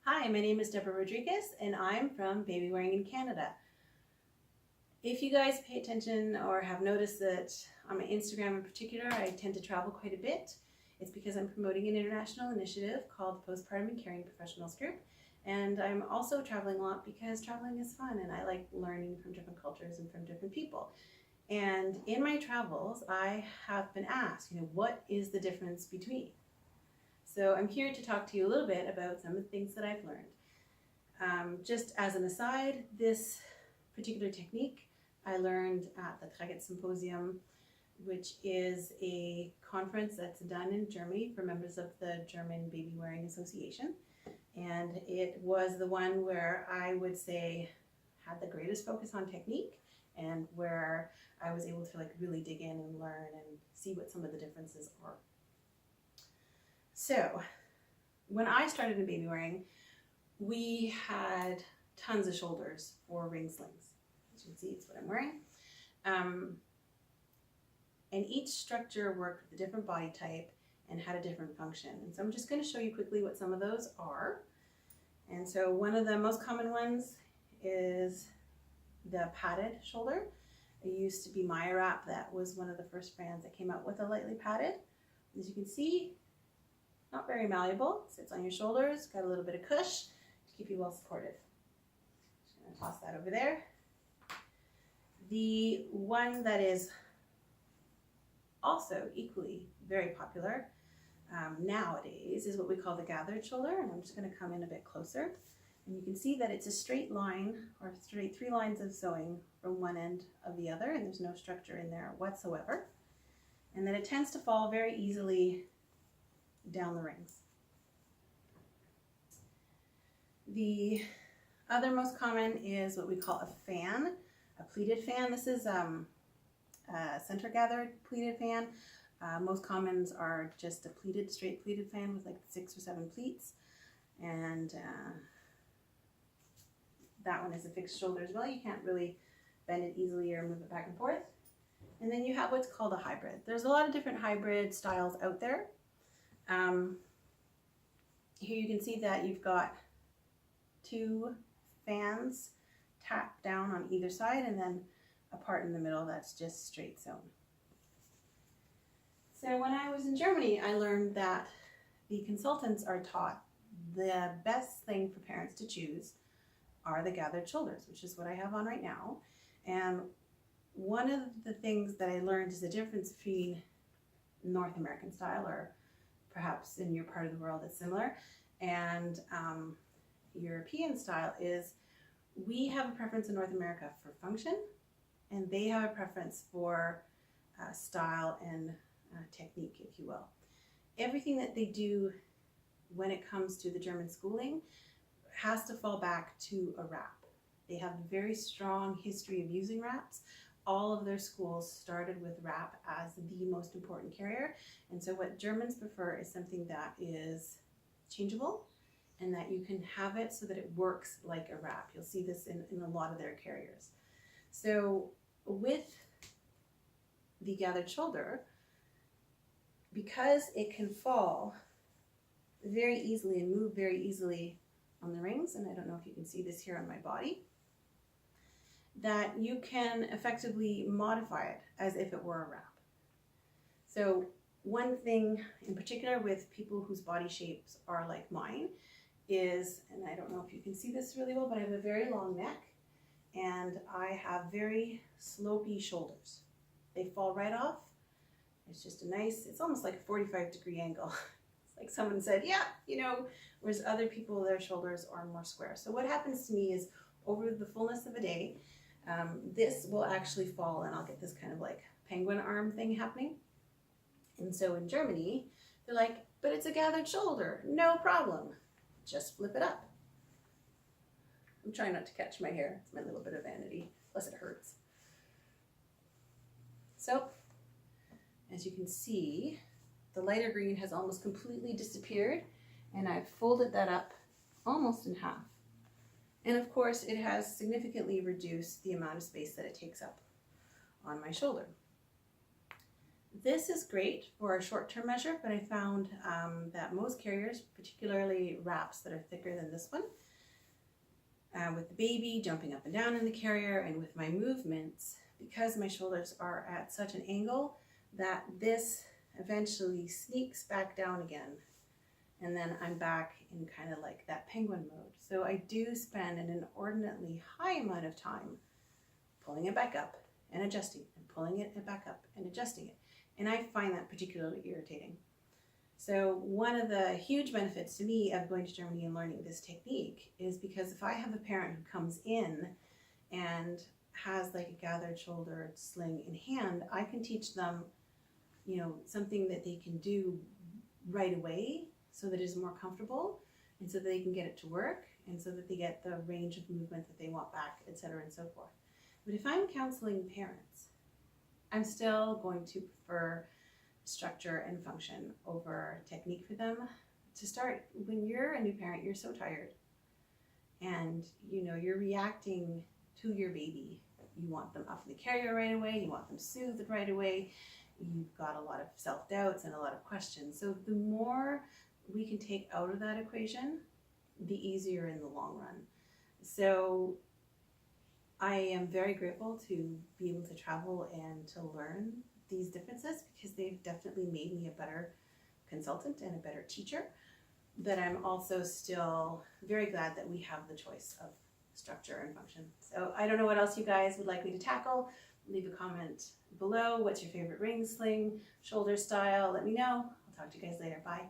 Hi, my name is Deborah Rodriguez and I'm from baby wearing in Canada. If you guys pay attention or have noticed that on my Instagram in particular, I tend to travel quite a bit. It's because I'm promoting an international initiative called Postpartum and Caring Professionals Group. And I'm also traveling a lot because traveling is fun and I like learning from different cultures and from different people. And in my travels, I have been asked, what is the difference between? So I'm here to talk to you a little bit about some of the things that I've learned. Just as an aside, this particular technique I learned at the Trageschule Symposium, which is a conference that's done in Germany for members of the German Baby Wearing Association. And it was the one where I would say had the greatest focus on technique and where I was able to really dig in and learn and see what some of the differences are. So when I started in baby wearing, we had tons of shoulders for ring slings. As you can see, it's what I'm wearing. And each structure worked with a different body type and had a different function. And so I'm just going to show you quickly what some of those are. And so one of the most common ones is the padded shoulder. It used to be Maya Wrap. That was one of the first brands that came out with a lightly padded. As you can see, not very malleable, sits on your shoulders, got a little bit of cush to keep you well supported. Just going to toss that over there. The one that is also equally very popular nowadays is what we call the gathered shoulder, and I'm just going to come in a bit closer. And you can see that it's a straight line, or three lines of sewing from one end of the other, and there's no structure in there whatsoever. And then it tends to fall very easily down the rings. The other most common is what we call a fan, a pleated fan. This is a center gathered pleated fan. Most commons are just a pleated, straight pleated fan with like 6 or 7 pleats. And that one is a fixed shoulder as well. You can't really bend it easily or move it back and forth. And then you have what's called a hybrid. There's a lot of different hybrid styles out there. Here you can see that you've got 2 fans tacked down on either side and then a part in the middle that's just straight sewn. So when I was in Germany, I learned that the consultants are taught the best thing for parents to choose are the gathered shoulders, which is what I have on right now. And one of the things that I learned is the difference between North American style, or perhaps in your part of the world it's similar, and European style is we have a preference in North America for function, and they have a preference for style and technique, if you will. Everything that they do when it comes to the German schooling has to fall back to a wrap. They have a very strong history of using wraps. All of their schools started with wrap as the most important carrier. And so what Germans prefer is something that is changeable and that you can have it so that it works like a wrap. You'll see this in a lot of their carriers. So with the gathered shoulder, because it can fall very easily and move very easily on the rings, and I don't know if you can see this here on my body, that you can effectively modify it as if it were a wrap. So one thing in particular with people whose body shapes are like mine is, and I don't know if you can see this really well, but I have a very long neck and I have very slopey shoulders. They fall right off. It's just a nice, it's almost like a 45-degree angle. It's like someone said, yeah, whereas other people, their shoulders are more square. So what happens to me is over the fullness of a day, this will actually fall and I'll get this kind of like penguin arm thing happening. And so in Germany, they're like, but it's a gathered shoulder, no problem. Just flip it up. I'm trying not to catch my hair. It's my little bit of vanity, plus it hurts. So, as you can see, the lighter green has almost completely disappeared and I've folded that up almost in half. And of course, it has significantly reduced the amount of space that it takes up on my shoulder. This is great for a short-term measure, but I found that most carriers, particularly wraps that are thicker than this one, with the baby jumping up and down in the carrier and with my movements, because my shoulders are at such an angle that this eventually sneaks back down again. And then I'm back in kind of like that penguin mode. So I do spend an inordinately high amount of time pulling it back up and adjusting and pulling it back up and adjusting it. And I find that particularly irritating. So one of the huge benefits to me of going to Germany and learning this technique is because if I have a parent who comes in and has like a gathered shoulder sling in hand, I can teach them, you know, something that they can do right away so that it is more comfortable and so that they can get it to work and so that they get the range of movement that they want back, etc. and so forth. But if I'm counseling parents, I'm still going to prefer structure and function over technique for them. To start, when you're a new parent, you're so tired and you know you're reacting to your baby. You want them off the carrier right away, you want them soothed right away, you've got a lot of self-doubts and a lot of questions. So the more we can take out of that equation, the easier in the long run. So I am very grateful to be able to travel and to learn these differences because they've definitely made me a better consultant and a better teacher. But I'm also still very glad that we have the choice of structure and function. So I don't know what else you guys would like me to tackle. Leave a comment below. What's your favorite ring, sling, shoulder style? Let me know. I'll talk to you guys later. Bye.